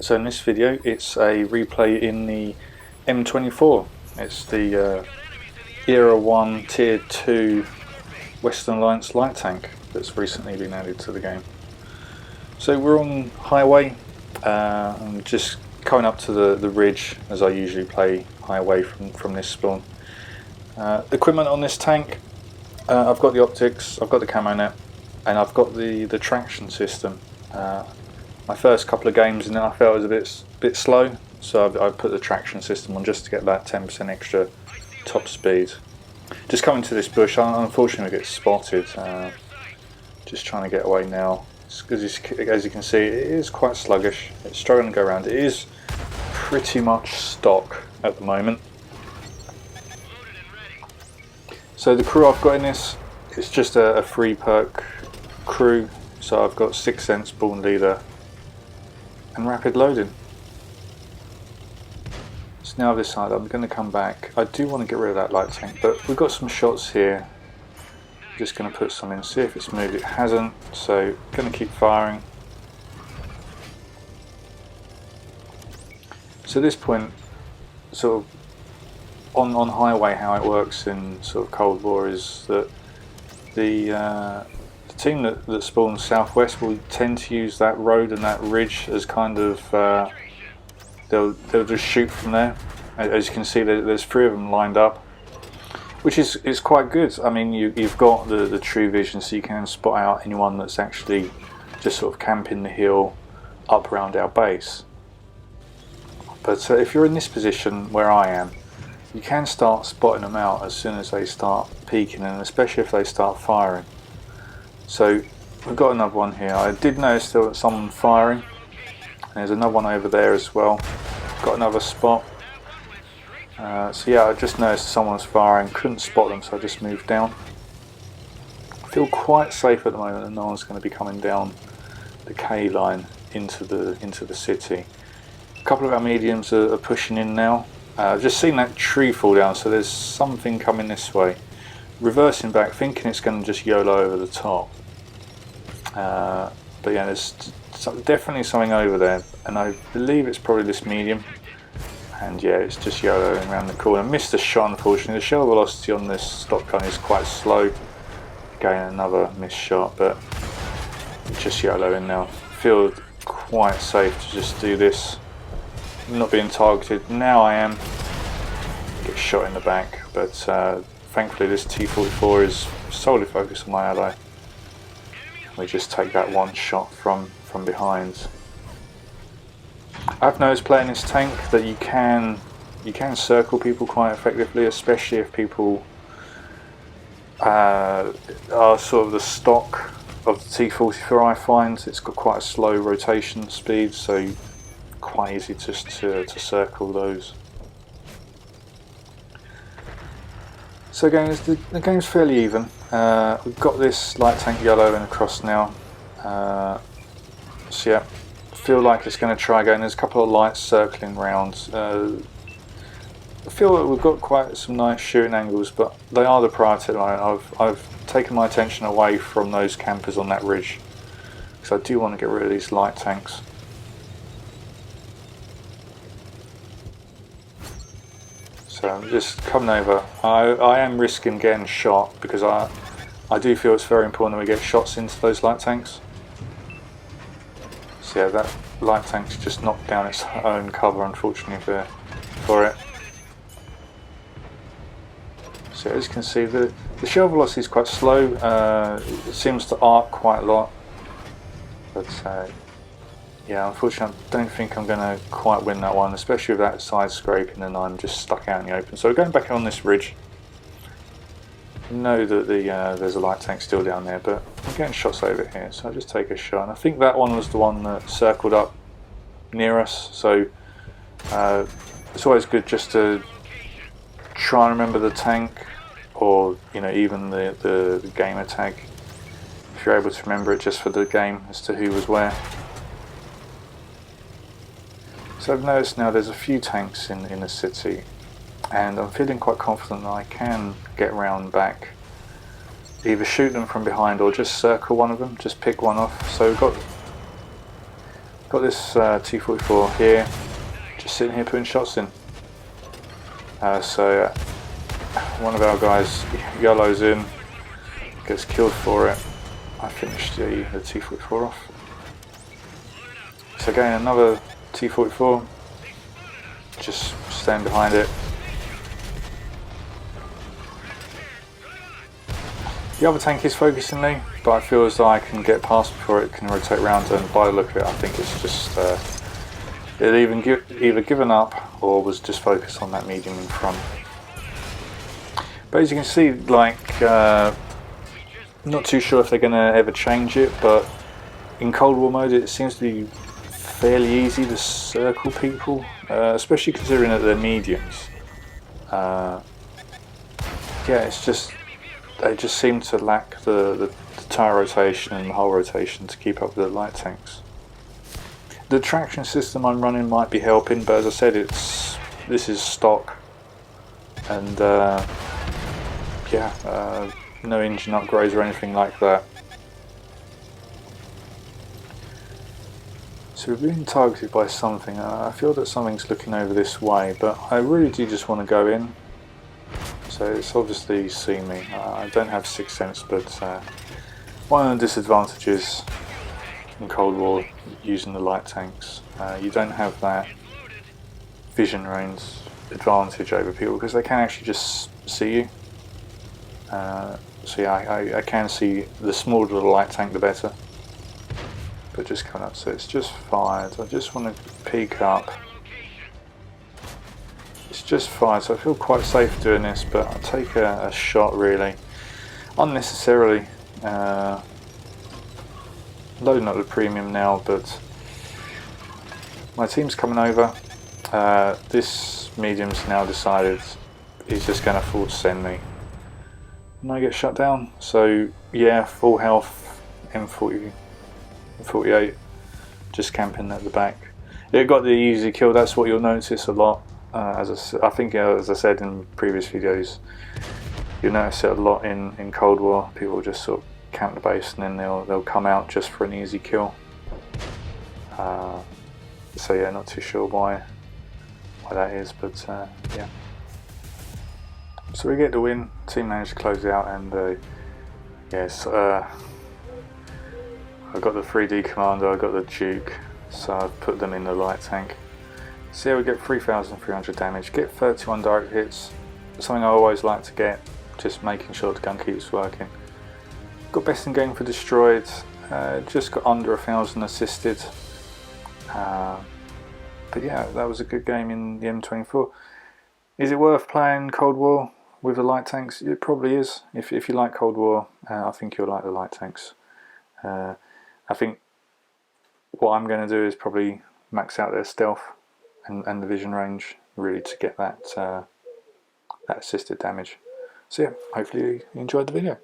So in this video it's a replay in the M24. It's the Era 1 Tier 2 Western Alliance light tank that's recently been added to the game. So we're on highway. I'm just coming up to the ridge as I usually play highway from this spawn. Equipment on this tank, I've got the optics, I've got the camo net, and I've got the traction system. My first couple of games in it I felt it was a bit slow, so I put the traction system on just to get that 10% extra top speed. Just coming to this bush, unfortunately I get spotted. Just trying to get away now. As you can see, it is quite sluggish. It's struggling to go around. It is pretty much stock at the moment. So the crew I've got in this, it's just a free perk crew. So I've got 6th Sense, Born Leader, and Rapid Loading. So now I've decided I'm going to come back. I do want to get rid of that light tank, but we've got some shots here. I'm just going to put some in, see if it's moved. It hasn't, so going to keep firing. So at this point, sort of on highway, how it works in sort of Cold War is that the team that spawns southwest will tend to use that road and that ridge as kind of they'll just shoot from there. As you can see, there's 3 of them lined up, which is quite good. I mean, you've got the true vision, so you can spot out anyone that's actually just sort of camping the hill up around our base. But if you're in this position where I am, you can start spotting them out as soon as they start peeking, and especially if they start firing. So we've got another one here. I did notice there was someone firing. There's another one over there as well. Got another spot. So yeah, I just noticed someone was firing. Couldn't spot them, so I just moved down. I feel quite safe at the moment, and no one's going to be coming down the K line into the city. A couple of our mediums are pushing in now. I've just seen that tree fall down, so there's something coming this way. Reversing back, thinking it's going to just YOLO over the top. But yeah, there's definitely something over there, and I believe it's probably this medium. And yeah, it's just YOLOing around the corner. Missed the shot, unfortunately. The shell velocity on this stock gun is quite slow. Again, another missed shot, but just YOLOing now. Feel quite safe to just do this. I'm not being targeted. Now I am. Get shot in the back, but thankfully this T-44 is solely focused on my ally. We just take that one shot from behind. I've noticed playing this tank that you can circle people quite effectively, especially if people are sort of the stock of the T-44. I find it's got quite a slow rotation speed, so quite easy just to circle those. So again, the game's fairly even. We've got this light tank YOLOing across now. So yeah, feel like it's going to try again. There's a couple of lights circling around. I feel that we've got quite some nice shooting angles, but they are the priority at the moment. I've taken my attention away from those campers on that ridge, because I do want to get rid of these light tanks. So I'm just coming over. I am risking getting shot, because I do feel it's very important that we get shots into those light tanks. So yeah, that light tank's just knocked down its own cover, unfortunately for it. So as you can see, the shell velocity is quite slow. It seems to arc quite a lot, but yeah, unfortunately I don't think I'm going to quite win that one, especially with that side scraping, and I'm just stuck out in the open. So we're going back on this ridge. I know that there's a light tank still down there, but I'm getting shots over here, so I'll just take a shot. And I think that one was the one that circled up near us, so it's always good just to try and remember the tank, or even the gamer tag, if you're able to remember it just for the game as to who was where. So I've noticed now there's a few tanks in the city, and I'm feeling quite confident that I can get round back, either shoot them from behind or just circle one of them, just pick one off. So we've got got this T-44 here, just sitting here putting shots in. So one of our guys yellows in, gets killed for it. I finished the T-44 off. So again, another T-44, just stand behind it. The other tank is focusing me, but I feel as though I can get past before it can rotate around, and by the look of it I think it's just it either given up or was just focused on that medium in front. But as you can see, like, not too sure if they're going to ever change it, but in Cold War mode it seems to be fairly easy to circle people, especially considering that they're mediums. Yeah, it's just, they just seem to lack the tyre rotation and the hull rotation to keep up with the light tanks. The traction system I'm running might be helping, but as I said, this is stock, and yeah, no engine upgrades or anything like that. So we're being targeted by something. I feel that something's looking over this way, but I really do just want to go in. So it's obviously seen me. I don't have sixth sense, but one of the disadvantages in Cold War using the light tanks, you don't have that vision range advantage over people because they can actually just see you. So yeah, I can see, the smaller the light tank the better. But just coming up, so it's just fired. I just want to peek up. It's just fired, so I feel quite safe doing this, but I'll take a shot really unnecessarily. Loading up the premium now, but my team's coming over. This medium's now decided he's just going to full send me, and I get shut down. So yeah, full health, M48, just camping at the back. It got the easy kill. That's what you'll notice a lot. I think as I said in previous videos, you'll notice it a lot in Cold War. People just sort of camp the base and then they'll come out just for an easy kill. So yeah, not too sure why that is, but yeah. So we get the win. Team managed to close it out, and yes, I got the 3D Commander, I got the Duke, so I've put them in the light tank. So yeah, we get 3,300 damage, get 31 direct hits, something I always like to get, just making sure the gun keeps working. Got best in game for destroyed, just got under 1,000 assisted. But yeah, that was a good game in the M24. Is it worth playing Cold War with the light tanks? It probably is. If you like Cold War, I think you'll like the light tanks. I think what I'm going to do is probably max out their stealth and the vision range, really, to get that assisted damage. So yeah, hopefully you enjoyed the video.